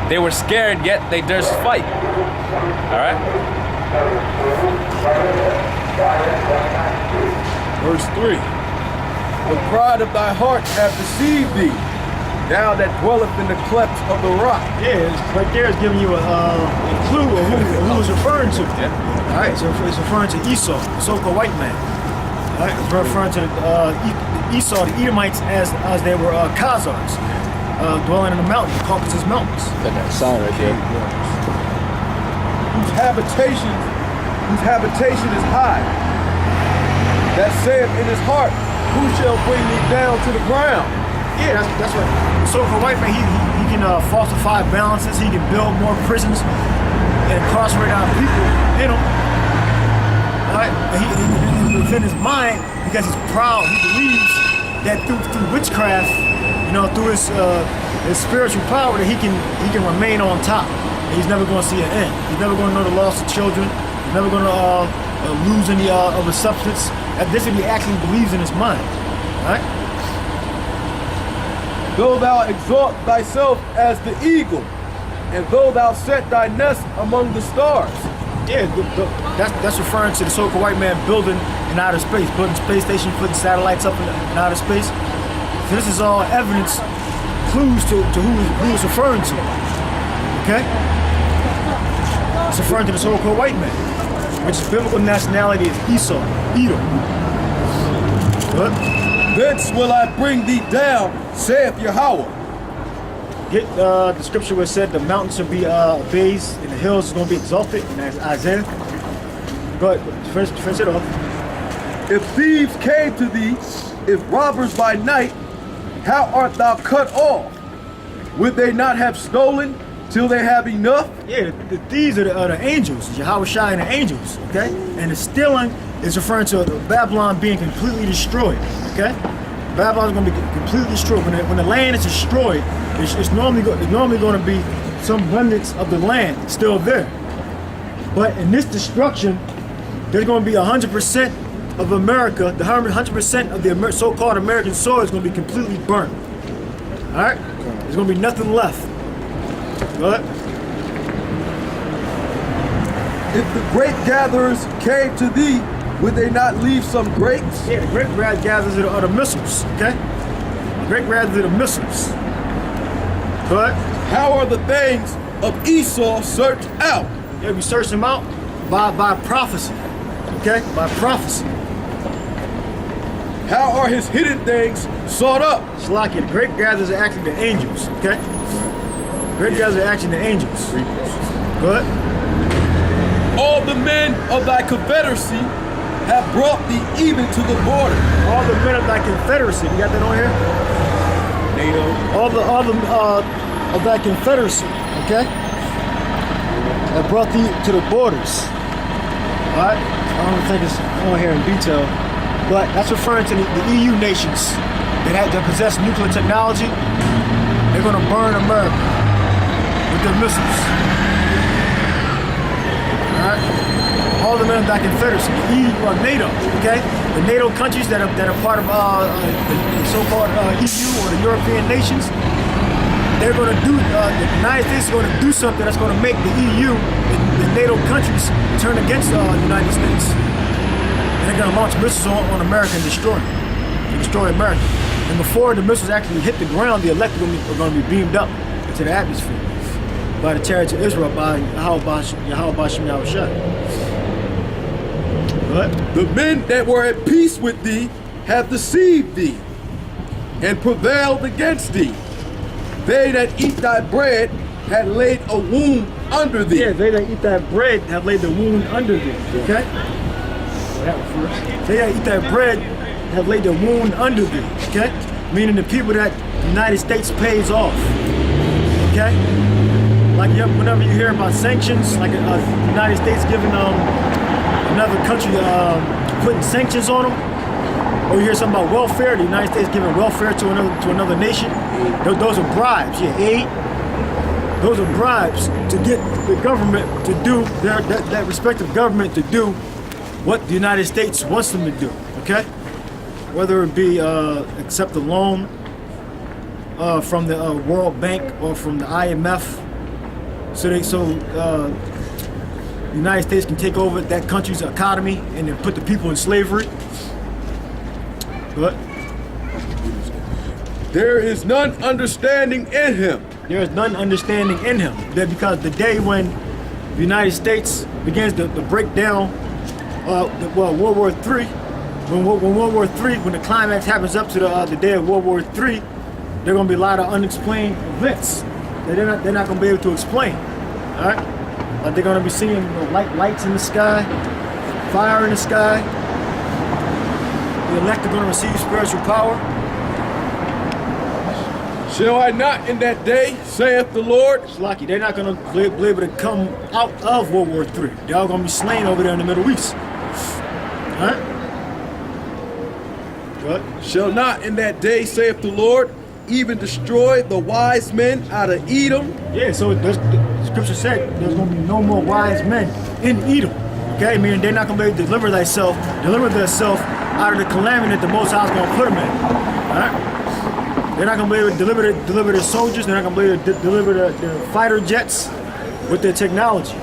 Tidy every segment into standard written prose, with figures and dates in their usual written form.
They were scared, yet they durst fight. All right? Verse 3. The pride of thy heart hath deceived thee, thou that dwelleth in the clefts of the rock. Yeah, it's right there is giving you a clue of who it's referring to. Yeah. All right, so it's referring to Esau, the so-called white man. All right, it's referring to Esau, the Edomites, as they were Khazars, dwelling in the mountains, the Caucasus Mountains. Got that sign right there. Whose habitation is high, that saith in his heart, who shall bring me down to the ground? Yeah, that's right. So for white man, he can falsify balances. He can build more prisons and incarcerate our people in them. All right, and he within his mind, because he's proud, he believes that through witchcraft, through his spiritual power, that he can remain on top. And he's never going to see an end. He's never going to know the loss of children. He's never going to lose any of his substance. This is what he actually believes in his mind. All right. Though thou exalt thyself as the eagle, and though thou set thy nest among the stars. Yeah, that's referring to the so-called white man building in outer space, building space stations, putting satellites up in outer space. So this is all evidence, clues to who it's referring to. Okay? It's referring to the so-called white man, which is biblical nationality is Esau, Edom. What? Thence will I bring thee down, saith Yahweh. Get the scripture where it said the mountains shall be abased and the hills is going to be exalted, and that's Isaiah. Go ahead, finish it off. If thieves came to thee, if robbers by night, how art thou cut off? Would they not have stolen till they have enough? Yeah, the thieves are the angels, Yahweh Shai and the angels, okay? And the stealing is referring to Babylon being completely destroyed, okay? Babylon's going to be completely destroyed. When the land is destroyed, it's normally going to be some remnants of the land still there. But in this destruction, there's going to be 100% of America, the 100% of the so-called American soil is going to be completely burnt. All right? There's going to be nothing left. What? If the grape gatherers came to thee, would they not leave some grapes? Yeah, the grape gatherers are the missiles, okay? The grape gatherers are the missiles. But how are the things of Esau searched out? Yeah, we search them out by prophecy, okay? By prophecy. How are his hidden things sought up? Shalaki, the grape gatherers are actually the angels, okay? Grape gatherers are actually the angels. Go ahead. All the men of thy confederacy have brought thee even to the border. All the men of thy confederacy, you got that on here? NATO. All the of thy confederacy, okay? That brought thee to the borders. All right? I don't think it's on here in detail, but that's referring to the EU nations that possess nuclear technology. They're going to burn America with their missiles. All right? All the men of that confederacy, the EU or NATO, okay? The NATO countries that are part of the so-called EU or the European nations, they're going to do, the United States is going to do something that's going to make the EU, the NATO countries, turn against the United States. And they're going to launch missiles on America and destroy America. And before the missiles actually hit the ground, the electric are going to be beamed up into the atmosphere by the chariots of Israel, by Yahweh Shai. What? The men that were at peace with thee have deceived thee and prevailed against thee. They that eat thy bread had laid a wound under thee. Yeah, they that eat thy bread have laid the wound under thee. Okay? They that eat thy bread have laid the wound under thee. Okay? Meaning the people that the United States pays off. Okay? Like whenever you hear about sanctions, like the United States giving another country putting sanctions on them, or you hear something about welfare, the United States giving welfare to another nation, those are bribes. Yeah, aid. Those are bribes to get the government to do that respective government to do what the United States wants them to do. Okay, whether it be accept a loan from the World Bank or from the IMF, the United States can take over that country's economy and then put the people in slavery. But there is none understanding in him. there is none understanding in him. That because the day when the United States begins to break down, World War III, when World War III, when the climax happens up to the day of World War III, there are going to be a lot of unexplained events that they're not going to be able to explain. All right, like they're going to be seeing lights in the sky, fire in the sky. The elect are going to receive spiritual power. Shall I not in that day, saith the Lord? It's lucky they're not going to be able to come out of World War III. They're all going to be slain over there in the Middle East. All right? Good. Shall not in that day, saith the Lord, even destroy the wise men out of Edom? Yeah, so the scripture said there's going to be no more wise men in Edom. Okay, meaning they're not going to be able to deliver themselves out of the calamity that the Most High is going to put them in. All right? They're not going to be able to deliver their soldiers. They're not going to be able to deliver their fighter jets with their technology.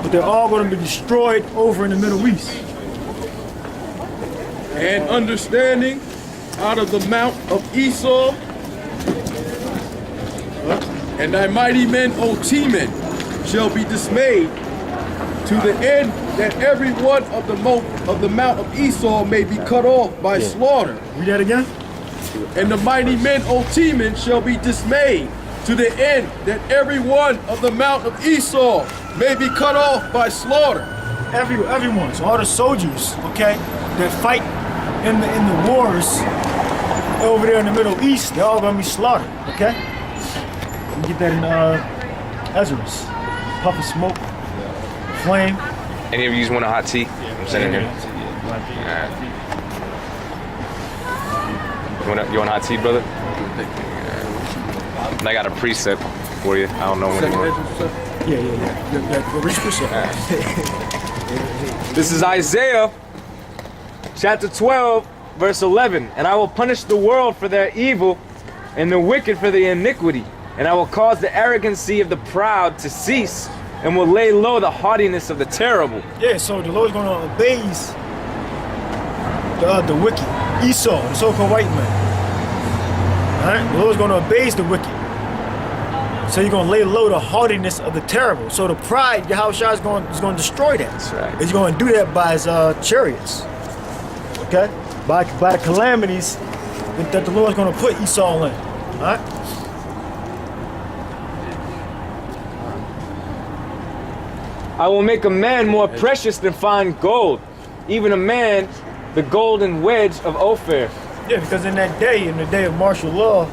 But they're all going to be destroyed over in the Middle East. And understanding out of the mount of Esau, and thy mighty men, O Teman, shall be dismayed, to the end that every one of the mount of Esau may be cut off by slaughter. Read that again. And the mighty men, O Teman, shall be dismayed, to the end that every one of the mount of Esau may be cut off by slaughter. Everyone, so all the soldiers, okay, that fight in the wars over there in the Middle East, they're all gonna be slaughtered, okay? You get that in Ezra's. Puff of smoke, flame. Any of you want a hot tea? I'm sending here. Alright. You want hot tea, brother? And I got a precept for you. I don't know when you want. Yeah. Which precept? This is Isaiah chapter 12, verse 11. And I will punish the world for their evil and the wicked for their iniquity. And I will cause the arrogancy of the proud to cease and will lay low the haughtiness of the terrible. Yeah, so the Lord's going to abase the wicked, Esau, the so-called white man. All right, the Lord's going to abase the wicked. So you're going to lay low the haughtiness of the terrible. So the pride, Yahushua is going to destroy that. That's right. He's going to do that by his chariots. Okay? By the calamities that the Lord's going to put Esau in. All right? I will make a man more precious than fine gold, even a man the golden wedge of Ophir. Yeah, because in the day of martial law,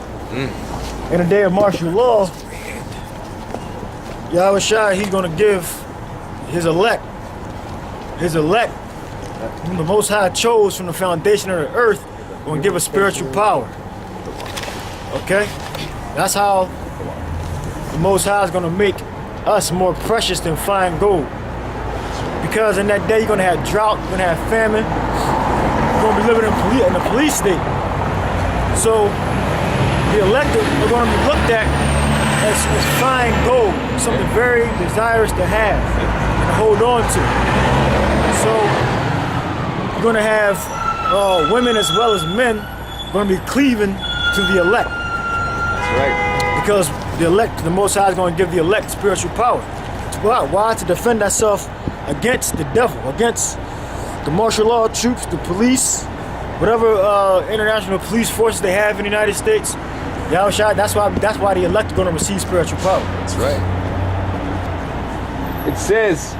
Yahushua, he's going to give his elect, whom the Most High chose from the foundation of the earth, going to give us spiritual power. Okay? That's how the Most High is going to make us more precious than fine gold. Because in that day, you're going to have drought, you're going to have famine, you're going to be living in a police state. So the elected are going to be looked at as fine gold, something very desirous to have and to hold on to. So you're going to have women as well as men going to be cleaving to the elect. That's right. Because the elect, the Most High is going to give the elect spiritual power. Why? To defend ourselves against the devil, against the martial law troops, the police, whatever international police forces they have in the United States. Yahushua, that's why the elect are going to receive spiritual power. That's right. It says,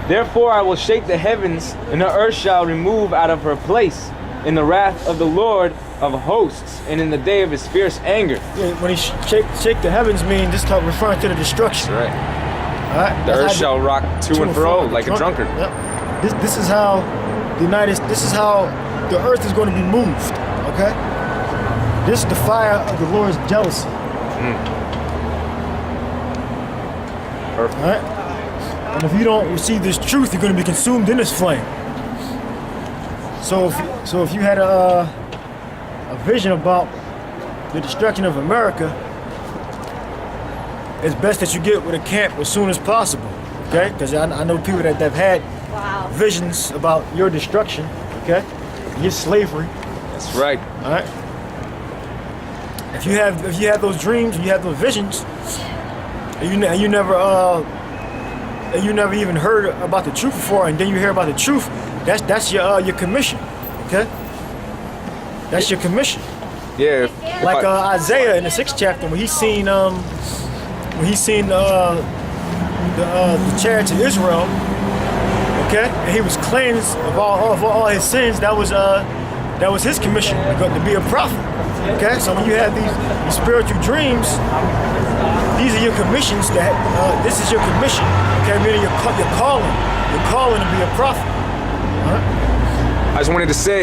therefore I will shake the heavens, and the earth shall remove out of her place, in the wrath of the Lord of hosts, and in the day of his fierce anger. Yeah, when he shake the heavens, mean this is referring to the destruction. That's right. All right. The earth shall rock to and fro like a drunkard. Yep. This is how the earth is going to be moved. Okay. This is the fire of the Lord's jealousy. Perfect. All right. And if you don't receive this truth, you're going to be consumed in this flame. So if you had a vision about the destruction of America, it's best that you get with a camp as soon as possible, okay? Because I know people that have had visions about your destruction, okay? Your slavery. That's right. All right. If you have those dreams and you have those visions, and you never even heard about the truth before, and then you hear about the truth, that's your commission, okay? That's your commission. Yeah. Like Isaiah in the 6th chapter, when he seen the chariots of Israel, okay, and he was cleansed of all his sins. That was his commission to be a prophet. Okay, so when you have these spiritual dreams, these are your commissions. This is your commission. Okay, meaning your calling to be a prophet. All right? I just wanted to say.